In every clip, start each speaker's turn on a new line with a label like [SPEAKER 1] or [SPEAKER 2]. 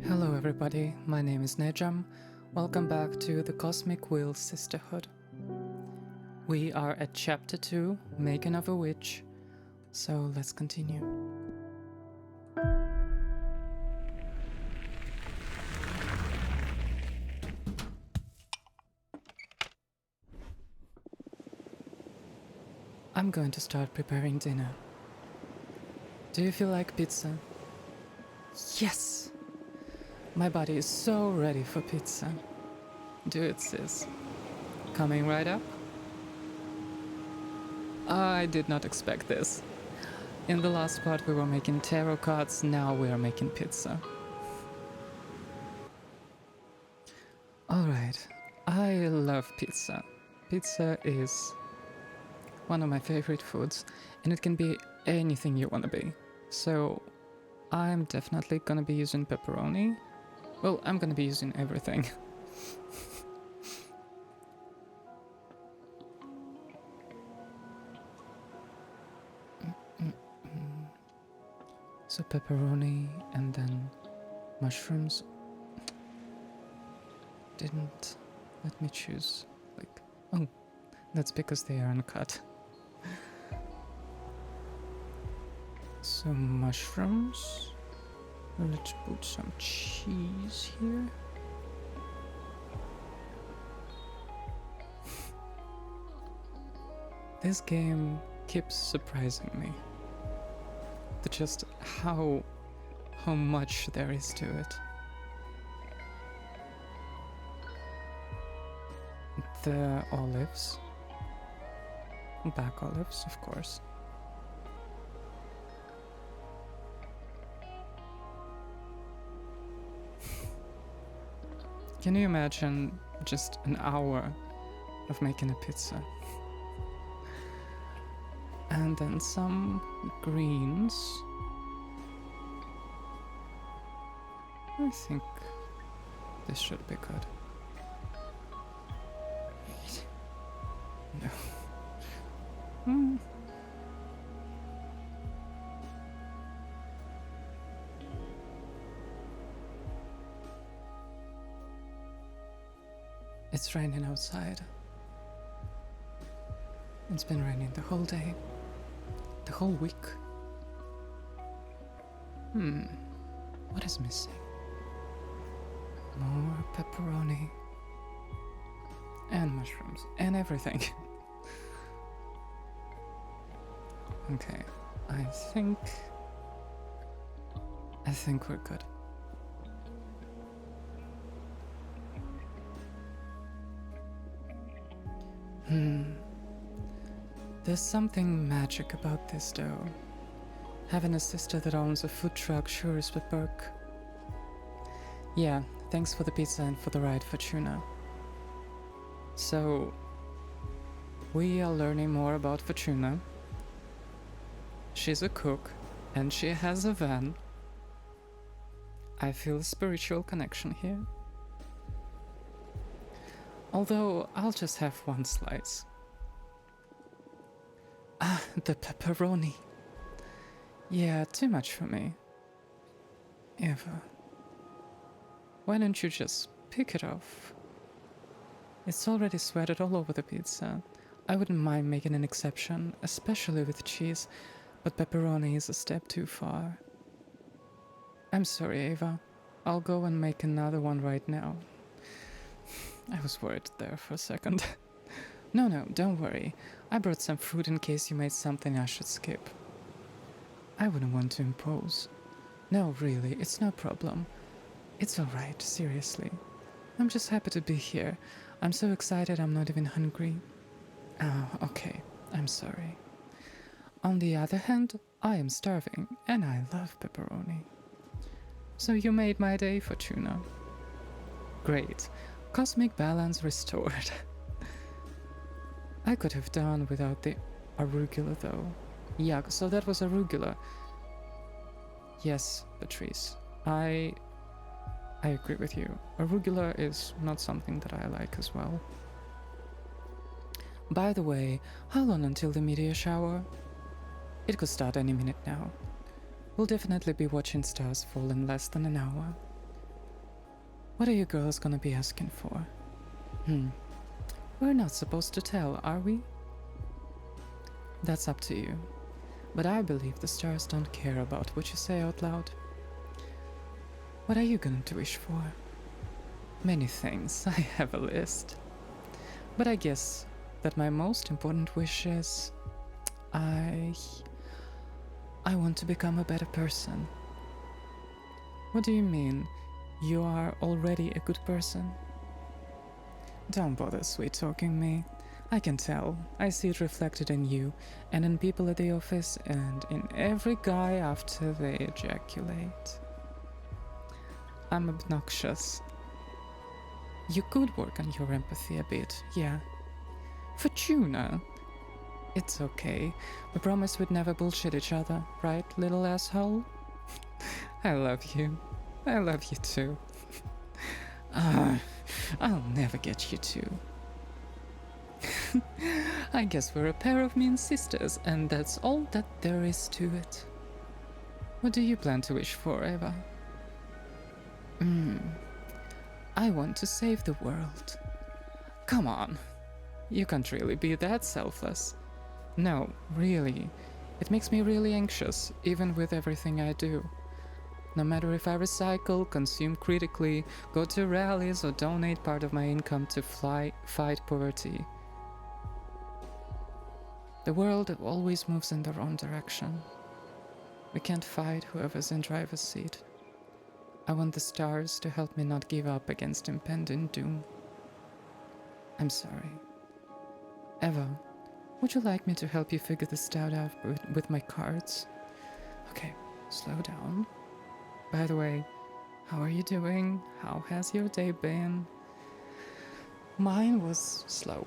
[SPEAKER 1] Hello everybody, my name is Nejam. Welcome back to the Cosmic Wheel Sisterhood. We are at chapter 2, Making of a Witch, so let's continue. I'm going to start preparing dinner. Do you feel like pizza? Yes! My body is so ready for pizza. Do it, sis. Coming right up? I did not expect this. In the last part we were making tarot cards, now we are making pizza. Alright, I love pizza. Pizza is one of my favorite foods, and it can be anything you want to be. So I'm definitely gonna be using pepperoni. Well, I'm gonna be using everything. So pepperoni and then mushrooms. Didn't let me choose. Oh, that's because they are uncut. So mushrooms. Let's put some cheese here. This game keeps surprising me. Just how much there is to it. The olives. Black olives, of course. Can you imagine just an hour of making a pizza? And then some greens. I think this should be good. No. It's raining outside. It's been raining the whole day. The whole week. What is missing? More pepperoni. And mushrooms. And everything. Okay. I think we're good. There's something magic about this though. Having a sister that owns a food truck sure is a perk. Yeah, thanks for the pizza and for the ride, Fortuna. So, we are learning more about Fortuna. She's a cook, and she has a van. I feel a spiritual connection here. Although, I'll just have one slice. Ah, the pepperoni. Yeah, too much for me. Eva, why don't you just pick it off? It's already sweated all over the pizza. I wouldn't mind making an exception, especially with cheese, but pepperoni is a step too far. I'm sorry, Eva. I'll go and make another one right now. I was worried there for a second. No, don't worry. I brought some fruit in case you made something I should skip. I wouldn't want to impose. No, really, it's no problem. It's alright, seriously. I'm just happy to be here. I'm so excited I'm not even hungry. Oh, okay, I'm sorry. On the other hand, I am starving, and I love pepperoni. So you made my day, Fortuna. Great. Cosmic balance restored. I could have done without the arugula though. Yuck, so that was arugula. Yes, Patrice. I agree with you. Arugula is not something that I like as well. By the way, how long until the meteor shower? It could start any minute now. We'll definitely be watching stars fall in less than an hour. What are you girls gonna be asking for? We're not supposed to tell, are we? That's up to you. But I believe the stars don't care about what you say out loud. What are you going to wish for? Many things. I have a list. But I guess that my most important wish is I want to become a better person. What do you mean? You are already a good person? Don't bother sweet-talking me. I can tell. I see it reflected in you, and in people at the office, and in every guy after they ejaculate. I'm obnoxious. You could work on your empathy a bit, yeah. Fortuna! It's okay. We promised we'd never bullshit each other, right, little asshole? I love you. I love you too. I'll never get you two. I guess we're a pair of mean sisters, and that's all that there is to it. What do you plan to wish for, Eva? I want to save the world. Come on. You can't really be that selfless. No, really. It makes me really anxious, even with everything I do. No matter if I recycle, consume critically, go to rallies, or donate part of my income to fight poverty. The world always moves in the wrong direction. We can't fight whoever's in driver's seat. I want the stars to help me not give up against impending doom. I'm sorry. Eva, would you like me to help you figure this out with my cards? Okay, slow down. By the way, how are you doing? How has your day been? Mine was slow.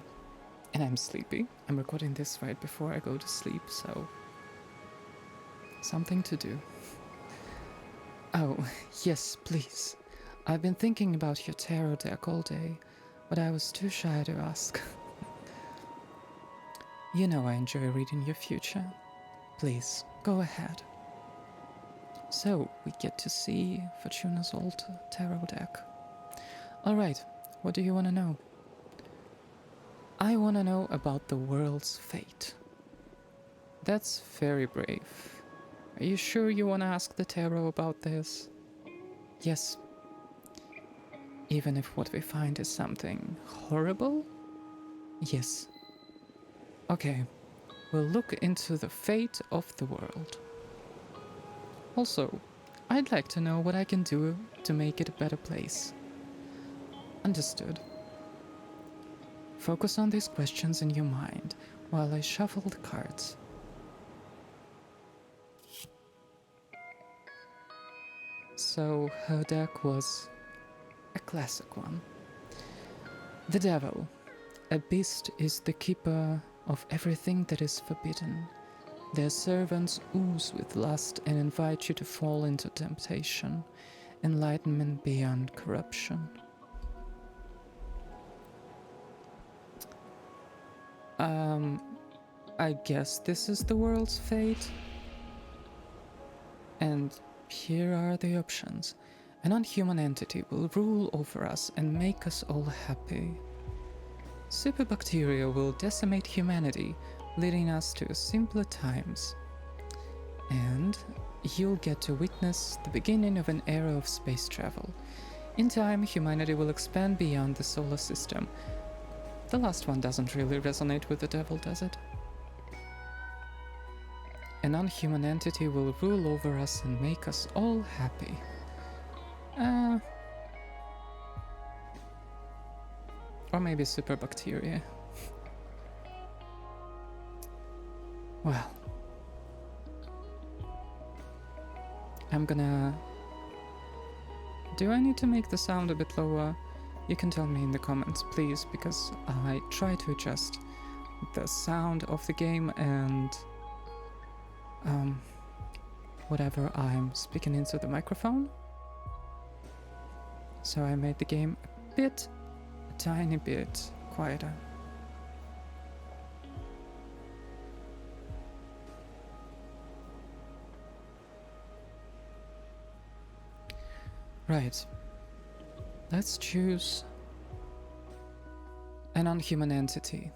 [SPEAKER 1] And I'm sleepy. I'm recording this right before I go to sleep, so something to do. Oh, yes, please. I've been thinking about your tarot deck all day, but I was too shy to ask. You know I enjoy reading your future. Please, go ahead. So, we get to see Fortuna's old tarot deck. Alright, what do you want to know? I want to know about the world's fate. That's very brave. Are you sure you want to ask the tarot about this? Yes. Even if what we find is something horrible? Yes. Okay, we'll look into the fate of the world. Also, I'd like to know what I can do to make it a better place. Understood. Focus on these questions in your mind while I shuffle the cards. So her deck was a classic one. The Devil. A beast is the keeper of everything that is forbidden. Their servants ooze with lust and invite you to fall into temptation. Enlightenment beyond corruption. I guess this is the world's fate. And here are the options. A non-human entity will rule over us and make us all happy. Superbacteria will decimate humanity, leading us to simpler times. And you'll get to witness the beginning of an era of space travel. In time, humanity will expand beyond the solar system. The last one doesn't really resonate with the devil, does it? A non-human entity will rule over us and make us all happy. Or maybe superbacteria. Well, I'm gonna... Do I need to make the sound a bit lower? You can tell me in the comments, please, because I try to adjust the sound of the game and whatever I'm speaking into the microphone. So I made the game a tiny bit quieter. Right. Let's choose an unhuman entity.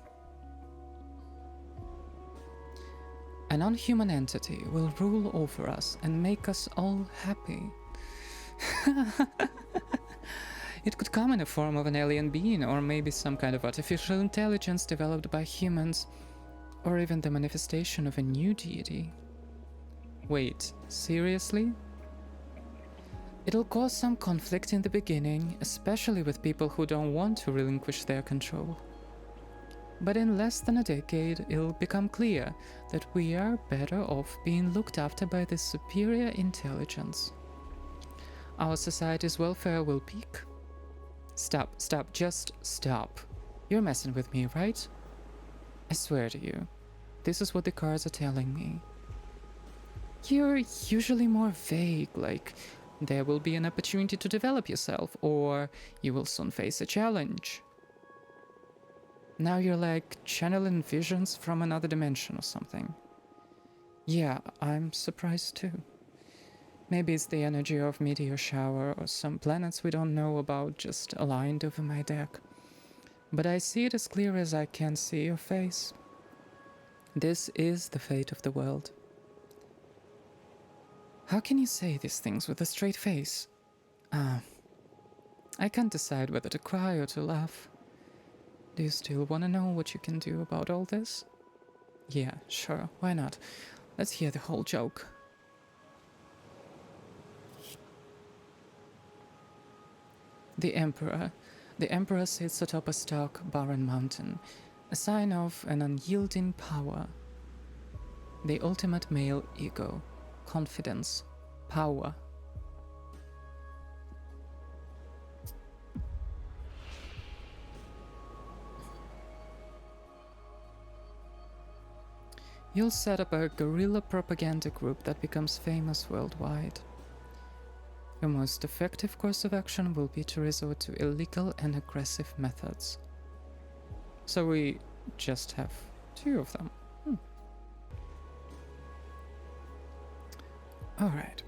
[SPEAKER 1] An unhuman entity will rule over us and make us all happy. It could come in the form of an alien being, or maybe some kind of artificial intelligence developed by humans, or even the manifestation of a new deity. Wait, seriously? It'll cause some conflict in the beginning, especially with people who don't want to relinquish their control. But in less than a decade, it'll become clear that we are better off being looked after by this superior intelligence. Our society's welfare will peak. Stop, just stop. You're messing with me, right? I swear to you, this is what the cards are telling me. You're usually more vague, like there will be an opportunity to develop yourself, or you will soon face a challenge. Now you're like channeling visions from another dimension or something. Yeah, I'm surprised too. Maybe it's the energy of meteor shower or some planets we don't know about just aligned over my deck. But I see it as clear as I can see your face. This is the fate of the world. How can you say these things with a straight face? I can't decide whether to cry or to laugh. Do you still want to know what you can do about all this? Yeah, sure, why not? Let's hear the whole joke. The Emperor. The Emperor sits atop a stark, barren mountain, a sign of an unyielding power. The ultimate male ego, confidence, power. You'll set up a guerrilla propaganda group that becomes famous worldwide. Your most effective course of action will be to resort to illegal and aggressive methods. So we just have 2 of them. Alright.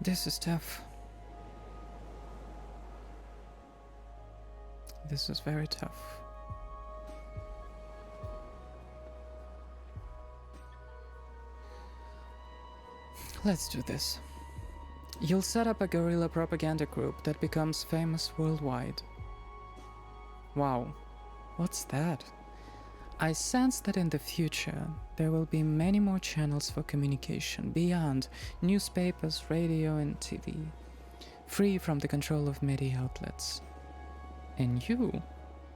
[SPEAKER 1] This is tough. This is very tough. Let's do this. You'll set up a guerrilla propaganda group that becomes famous worldwide. Wow, what's that? I sense that in the future, there will be many more channels for communication beyond newspapers, radio, and TV, free from the control of media outlets. And you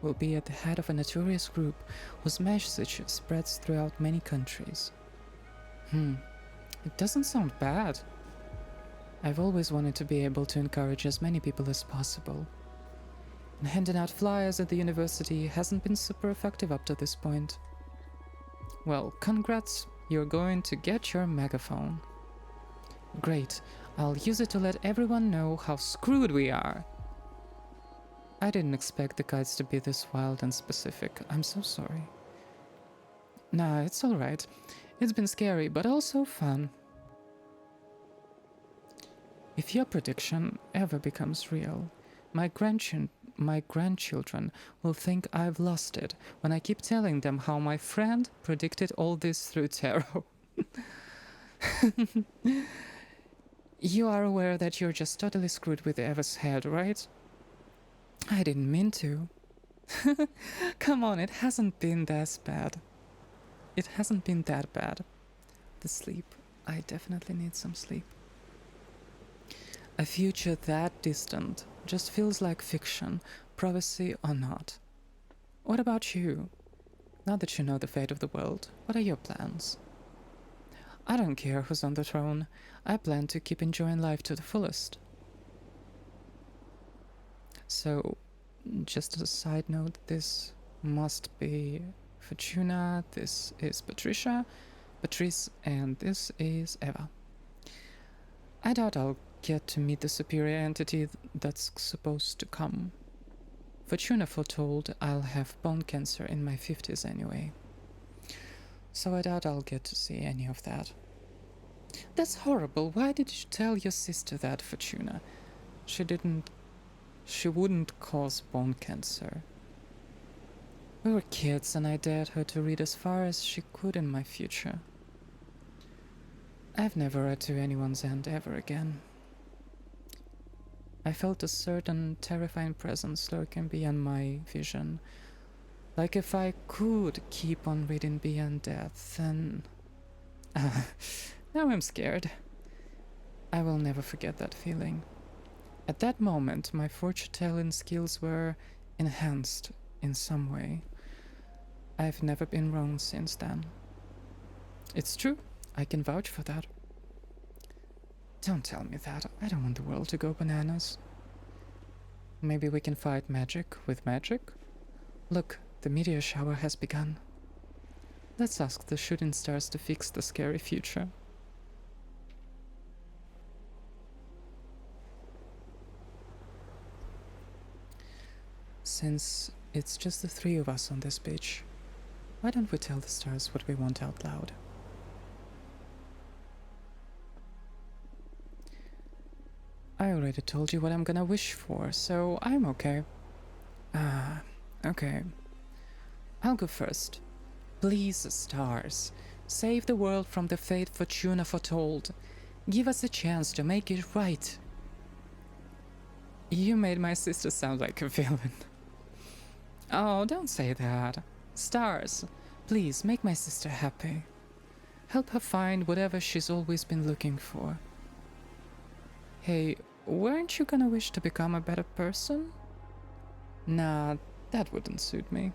[SPEAKER 1] will be at the head of a notorious group whose message spreads throughout many countries. It doesn't sound bad. I've always wanted to be able to encourage as many people as possible. And handing out flyers at the university hasn't been super effective up to this point. Well, congrats, you're going to get your megaphone. Great, I'll use it to let everyone know how screwed we are. I didn't expect the guides to be this wild and specific. I'm so sorry. Nah, it's alright. It's been scary, but also fun. If your prediction ever becomes real, my grandchildren will think I've lost it when I keep telling them how my friend predicted all this through tarot. You are aware that you're just totally screwed with Eva's head, right? I didn't mean to. Come on, it hasn't been that bad. It hasn't been that bad. The sleep. I definitely need some sleep. A future that distant just feels like fiction, prophecy or not. What about you? Now that you know the fate of the world, what are your plans? I don't care who's on the throne. I plan to keep enjoying life to the fullest. So, just as a side note, this must be Fortuna, this is Patrice, and this is Eva. I doubt I'll get to meet the superior entity that's supposed to come. Fortuna foretold I'll have bone cancer in my 50s anyway. So I doubt I'll get to see any of that. That's horrible. Why did you tell your sister that, Fortuna? She wouldn't cause bone cancer. We were kids and I dared her to read as far as she could in my future. I've never read to anyone's end ever again. I felt a certain terrifying presence lurking beyond my vision. Like if I could keep on reading beyond death, then... now I'm scared. I will never forget that feeling. At that moment, my fortune-telling skills were enhanced in some way. I've never been wrong since then. It's true, I can vouch for that. Don't tell me that. I don't want the world to go bananas. Maybe we can fight magic with magic? Look, the meteor shower has begun. Let's ask the shooting stars to fix the scary future. Since it's just the three of us on this beach, why don't we tell the stars what we want out loud? I already told you what I'm gonna wish for, so I'm okay. Okay. I'll go first. Please, stars, save the world from the fate Fortuna foretold. Give us a chance to make it right. You made my sister sound like a villain. Oh, don't say that. Stars, please make my sister happy. Help her find whatever she's always been looking for. Hey, weren't you gonna wish to become a better person? Nah, that wouldn't suit me.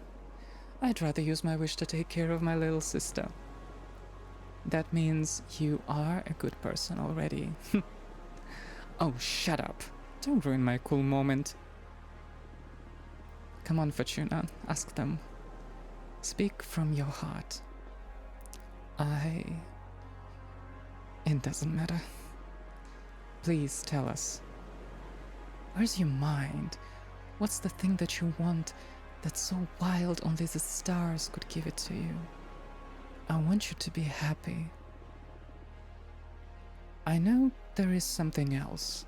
[SPEAKER 1] I'd rather use my wish to take care of my little sister. That means you are a good person already. Oh, shut up. Don't ruin my cool moment. Come on, Fortuna, ask them. Speak from your heart. It doesn't matter. Please tell us. Where's your mind? What's the thing that you want that's so wild only the stars could give it to you? I want you to be happy. I know there is something else.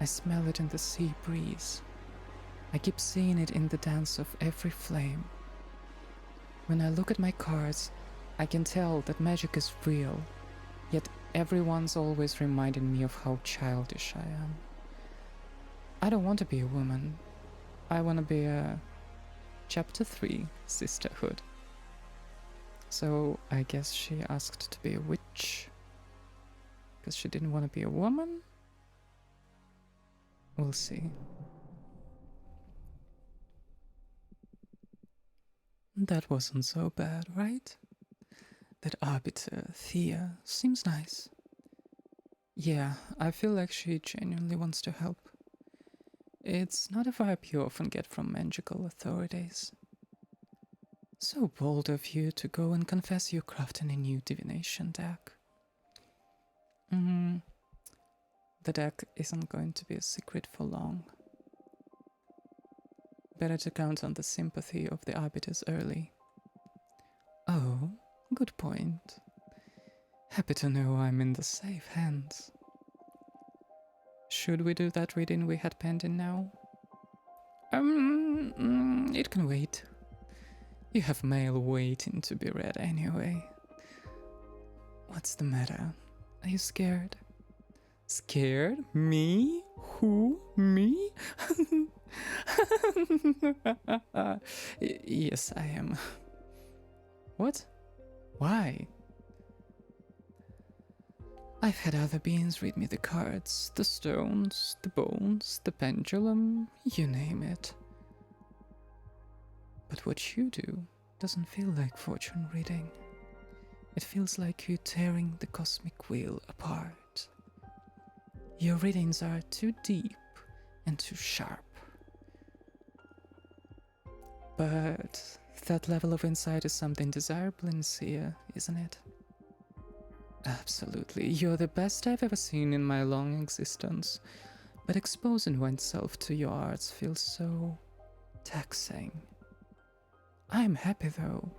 [SPEAKER 1] I smell it in the sea breeze. I keep seeing it in the dance of every flame. When I look at my cards, I can tell that magic is real, yet everyone's always reminding me of how childish I am. I don't want to be a woman. I want to be a Chapter 3 Sisterhood. So I guess she asked to be a witch because she didn't want to be a woman? We'll see. That wasn't so bad, right? That arbiter, Thea, seems nice. Yeah, I feel like she genuinely wants to help. It's not a vibe you often get from magical authorities. So bold of you to go and confess you're crafting a new divination deck. The deck isn't going to be a secret for long. Better to count on the sympathy of the arbiters early. Oh, good point. Happy to know I'm in the safe hands. Should we do that reading we had pending now? It can wait. You have mail waiting to be read anyway. What's the matter? Are you scared? Scared? Me? Who? Me? Yes, I am. What? Why? I've had other beings read me the cards, the stones, the bones, the pendulum, you name it. But what you do doesn't feel like fortune reading. It feels like you tearing the cosmic wheel apart. Your readings are too deep and too sharp. But that level of insight is something desirable in Sia, isn't it? Absolutely, you're the best I've ever seen in my long existence. But exposing oneself to your arts feels so taxing. I'm happy though.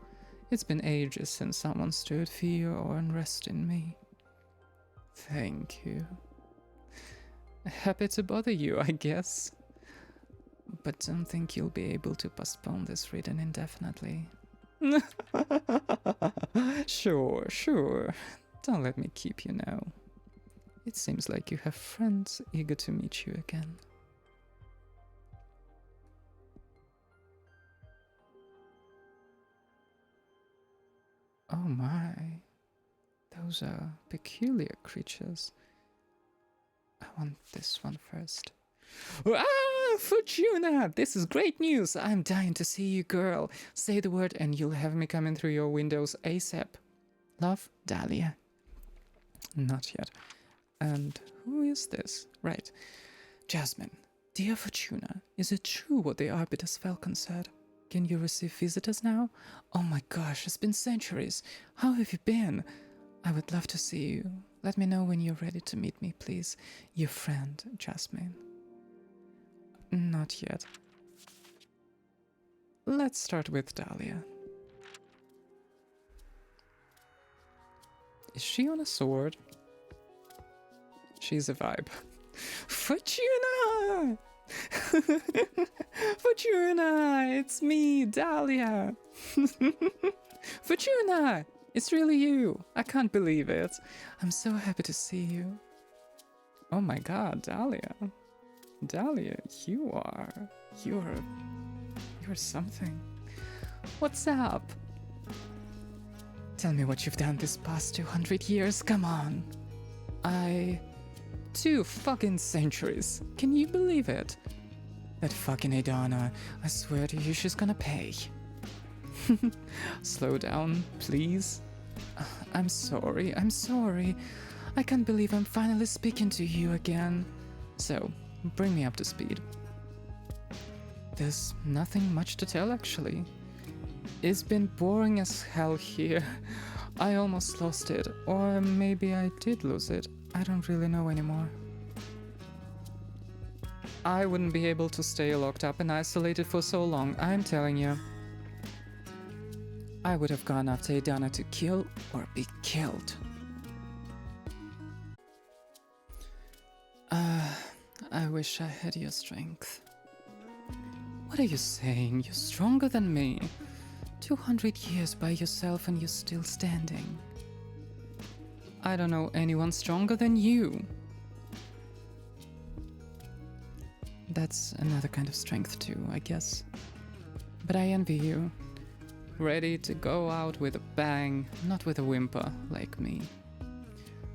[SPEAKER 1] It's been ages since someone stirred fear or unrest in me. Thank you. Happy to bother you, I guess. But don't think you'll be able to postpone this reading indefinitely. Sure. Don't let me keep you now. It seems like you have friends eager to meet you again. Oh my. Those are peculiar creatures. I want this one first. Ah, Fortuna! This is great news! I'm dying to see you, girl. Say the word and you'll have me coming through your windows ASAP. Love, Dahlia. Not yet. And who is this? Right. Jasmine. Dear Fortuna, is it true what the Arbiter's Falcon said? Can you receive visitors now? Oh my gosh, it's been centuries. How have you been? I would love to see you. Let me know when you're ready to meet me, please. Your friend, Jasmine. Not yet. Let's start with Dahlia. Is she on a sword? She's a vibe. Fortuna! Fortuna! It's me, Dahlia! Fortuna! It's really you! I can't believe it. I'm so happy to see you. Oh my god, Dahlia. Dahlia, you're something. What's up? Tell me what you've done this past 200 years, come on. 2 fucking centuries. Can you believe it? That fucking Adana, I swear to you she's gonna pay. Slow down, please. I'm sorry. I can't believe I'm finally speaking to you again. So, bring me up to speed. There's nothing much to tell, actually. It's been boring as hell here. I almost lost it, or maybe I did lose it. I don't really know anymore. I wouldn't be able to stay locked up and isolated for so long, I'm telling you. I would have gone after Adana to kill or be killed. I wish I had your strength. What are you saying? You're stronger than me. 200 years by yourself and you're still standing. I don't know anyone stronger than you. That's another kind of strength too, I guess. But I envy you. Ready to go out with a bang, not with a whimper, like me.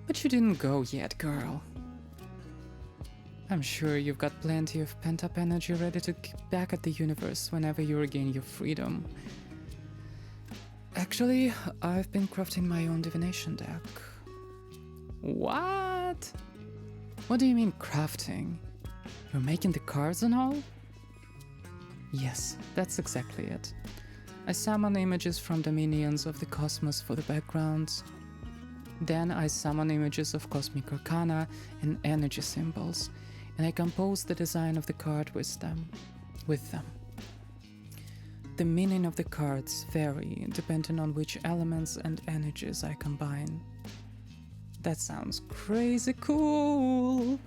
[SPEAKER 1] But you didn't go yet, girl. I'm sure you've got plenty of pent-up energy ready to kick back at the universe whenever you regain your freedom. Actually, I've been crafting my own divination deck. What? What do you mean crafting? You're making the cards and all? Yes, that's exactly it. I summon images from the minions of the cosmos for the backgrounds. Then I summon images of cosmic arcana and energy symbols, and I compose the design of the card with them. The meaning of the cards vary depending on which elements and energies I combine. That sounds crazy cool!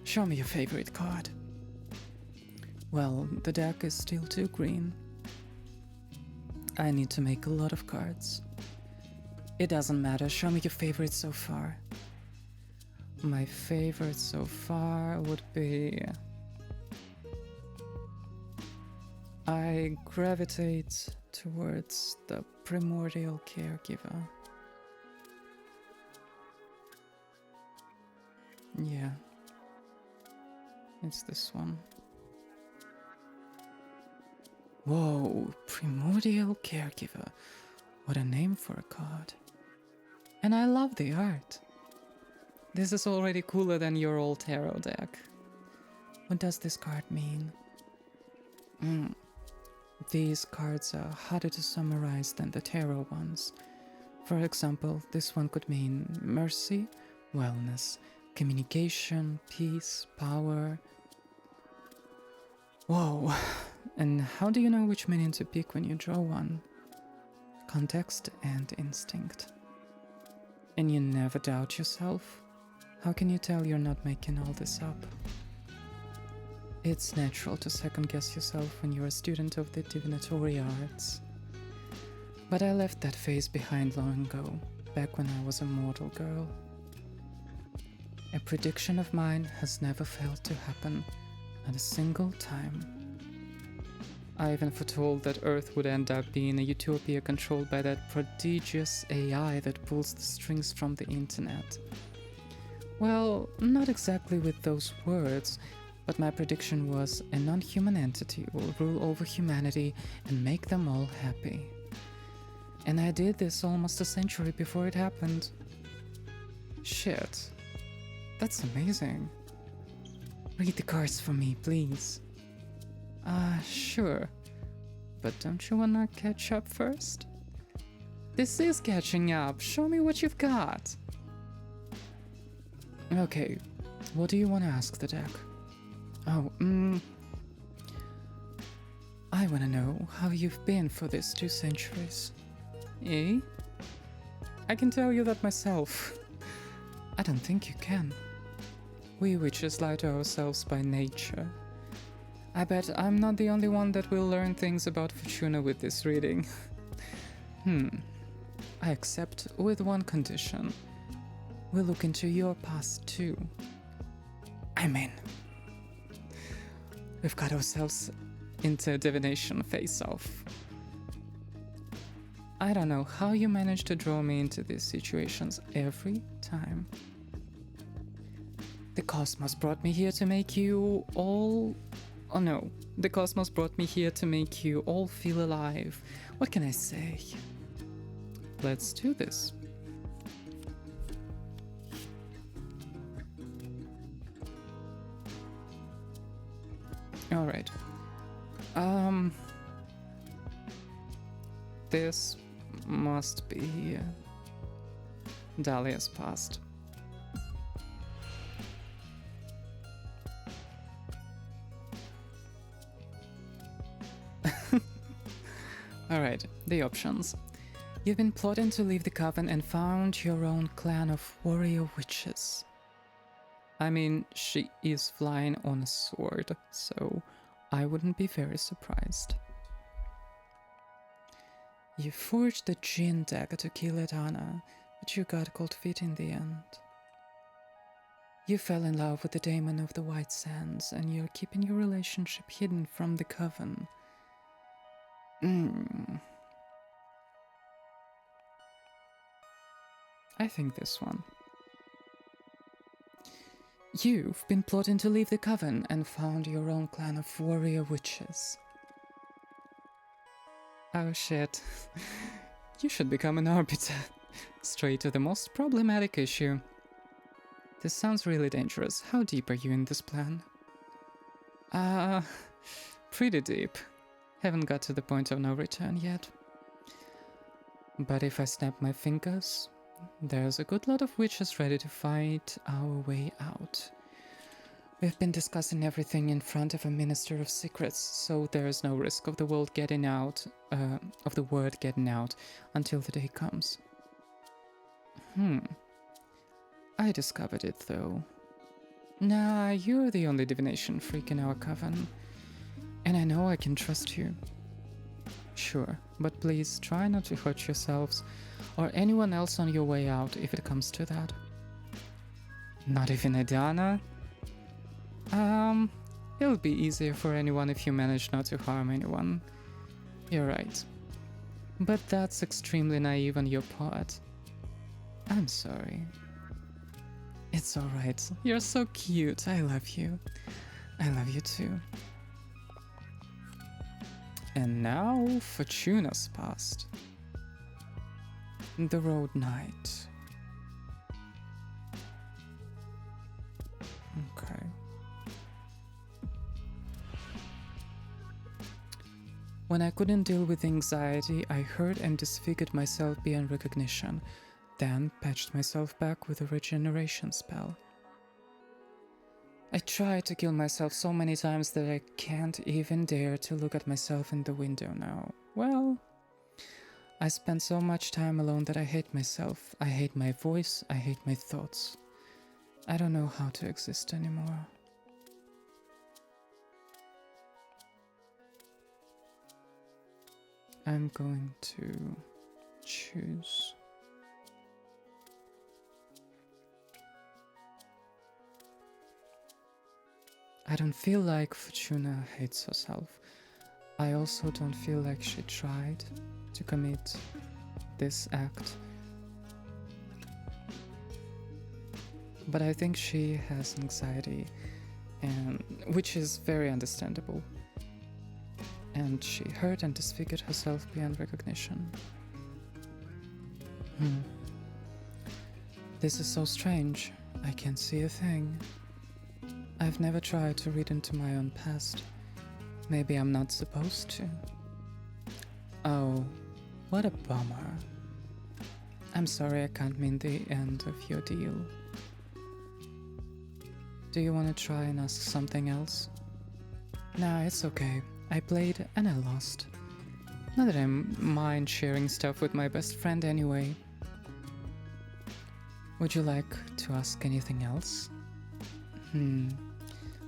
[SPEAKER 1] Show me your favorite card. Well, the deck is still too green. I need to make a lot of cards. It doesn't matter, show me your favorite so far. My favorite so far would be... I gravitate towards the Primordial Caregiver. Yeah. It's this one. Whoa, Primordial Caregiver. What a name for a card. And I love the art. This is already cooler than your old tarot deck. What does this card mean? These cards are harder to summarize than the tarot ones. For example, this one could mean mercy, wellness, communication, peace, power. Whoa, and how do you know which meaning to pick when you draw one? Context and instinct. And you never doubt yourself? How can you tell you're not making all this up? It's natural to second-guess yourself when you're a student of the divinatory arts. But I left that phase behind long ago, back when I was a mortal girl. A prediction of mine has never failed to happen, not a single time. I even foretold that Earth would end up being a utopia controlled by that prodigious AI that pulls the strings from the internet. Well, not exactly with those words, but my prediction was a non-human entity will rule over humanity and make them all happy. And I did this almost a century before it happened. Shit. That's amazing. Read the cards for me, please. Sure. But don't you wanna catch up first? This is catching up. Show me what you've got. Okay, what do you want to ask the deck? Oh, I want to know how you've been for these 2 centuries. Eh? I can tell you that myself. I don't think you can. We witches lie to ourselves by nature. I bet I'm not the only one that will learn things about Fortuna with this reading. I accept with one condition. We'll look into your past too. I'm in. We've got ourselves into a divination face-off. I don't know how you manage to draw me into these situations every time. The cosmos brought me here to make you all... Oh no, the cosmos brought me here to make you all feel alive. What can I say? Let's do this. Alright. This must be Dahlia's past. Alright, the options. You've been plotting to leave the coven and found your own clan of warrior witches. I mean, she is flying on a sword, so I wouldn't be very surprised. You forged the Jinn dagger to kill Adana, but you got cold feet in the end. You fell in love with the daemon of the White Sands, and you're keeping your relationship hidden from the coven. I think this one. You've been plotting to leave the coven and found your own clan of warrior witches. Oh shit. You should become an arbiter. Straight to the most problematic issue. This sounds really dangerous. How deep are you in this plan? Pretty deep. Haven't got to the point of no return yet. But if I snap my fingers, there's a good lot of witches ready to fight our way out. We've been discussing everything in front of a minister of secrets, so there's no risk of the word getting out until the day comes. I discovered it though. Nah, you're the only divination freak in our coven, and I know I can trust you. Sure, but please try not to hurt yourselves or anyone else on your way out if it comes to that. Not even Adana? It'll be easier for anyone if you manage not to harm anyone. You're right. But that's extremely naive on your part. I'm sorry. It's alright. You're so cute. I love you. I love you too. And now, Fortuna's past. The Road Knight. Okay. When I couldn't deal with anxiety, I hurt and disfigured myself beyond recognition, then patched myself back with a regeneration spell. I tried to kill myself so many times that I can't even dare to look at myself in the window now. Well, I spend so much time alone that I hate myself. I hate my voice, I hate my thoughts. I don't know how to exist anymore. I'm going to choose. I don't feel like Fortuna hates herself. I also don't feel like she tried to commit this act. But I think she has anxiety, and which is very understandable. And she hurt and disfigured herself beyond recognition. This is so strange. I can't see a thing. I've never tried to read into my own past. Maybe I'm not supposed to. Oh, what a bummer. I'm sorry I can't mean the end of your deal. Do you want to try and ask something else? Nah, it's okay. I played and I lost. Not that I mind sharing stuff with my best friend anyway. Would you like to ask anything else?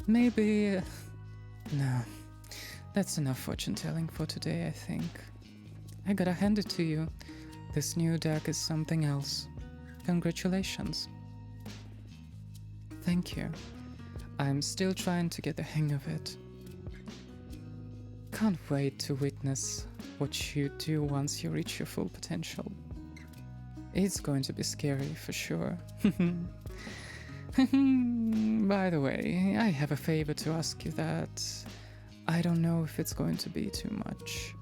[SPEAKER 1] Maybe... No. That's enough fortune telling for today, I think. I gotta hand it to you. This new deck is something else. Congratulations. Thank you. I'm still trying to get the hang of it. Can't wait to witness what you do once you reach your full potential. It's going to be scary for sure. By the way, I have a favor to ask you that I don't know if it's going to be too much.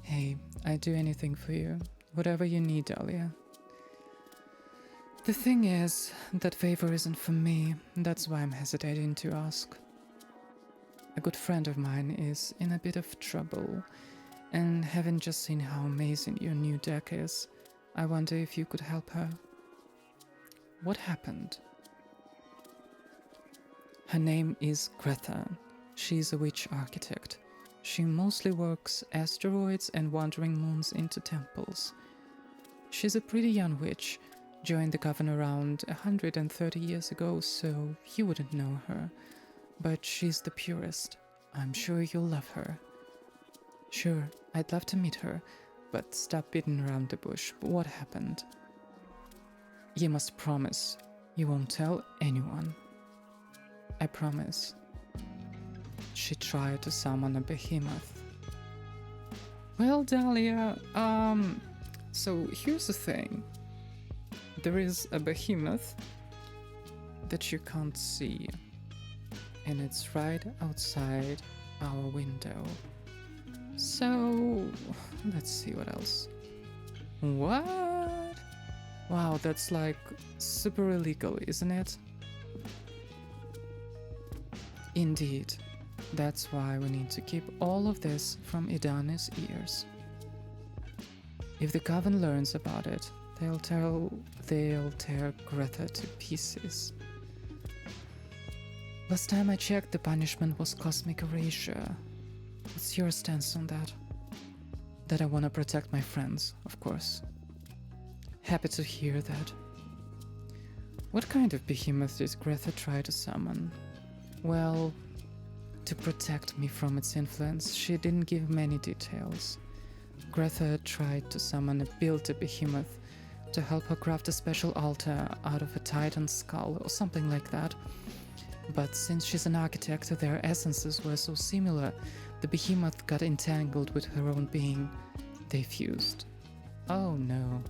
[SPEAKER 1] Hey, I'd do anything for you. Whatever you need, Dahlia. The thing is, that favor isn't for me. That's why I'm hesitating to ask. A good friend of mine is in a bit of trouble, and having just seen how amazing your new deck is, I wonder if you could help her. What happened? Her name is Greta. She's a witch architect. She mostly works asteroids and wandering moons into temples. She's a pretty young witch, joined the coven around 130 years ago, so you wouldn't know her. But she's the purest. I'm sure you'll love her. Sure, I'd love to meet her, but stop beating around the bush. What happened? You must promise you won't tell anyone. I promise. She tried to summon a behemoth. Well, Dahlia, so here's the thing. There is a behemoth that you can't see, and it's right outside our window. So, let's see what else. What? Wow, that's like super illegal, isn't it? Indeed. That's why we need to keep all of this from Idana's ears. If the Coven learns about it, they'll tear Greta to pieces. Last time I checked, the punishment was cosmic erasure. What's your stance on that? That I want to protect my friends, of course. Happy to hear that. What kind of behemoth did Greta try to summon? Well, to protect me from its influence, she didn't give many details. Greta tried to summon a built-a behemoth to help her craft a special altar out of a titan's skull or something like that. But since she's an architect, their essences were so similar, the behemoth got entangled with her own being. They fused. Oh no.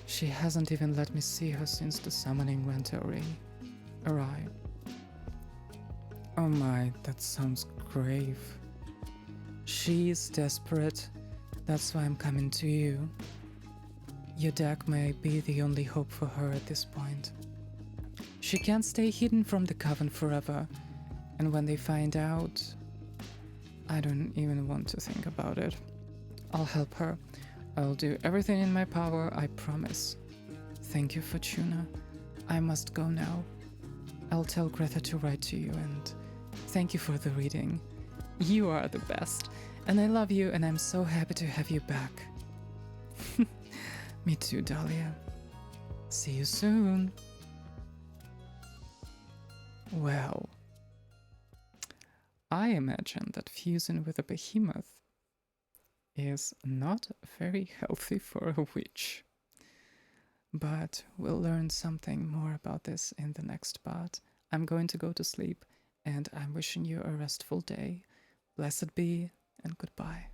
[SPEAKER 1] She hasn't even let me see her since the summoning went awry. Oh my, that sounds grave. She's desperate. That's why I'm coming to you. Your deck may be the only hope for her at this point. She can't stay hidden from the Coven forever, and when they find out, I don't even want to think about it. I'll help her. I'll do everything in my power, I promise. Thank you, Fortuna. I must go now. I'll tell Greta to write to you, and thank you for the reading. You are the best, and I love you, and I'm so happy to have you back. Me too, Dahlia. See you soon. Well, I imagine that fusing with a behemoth is not very healthy for a witch. But we'll learn something more about this in the next part. I'm going to go to sleep, and I'm wishing you a restful day. Blessed be, and goodbye.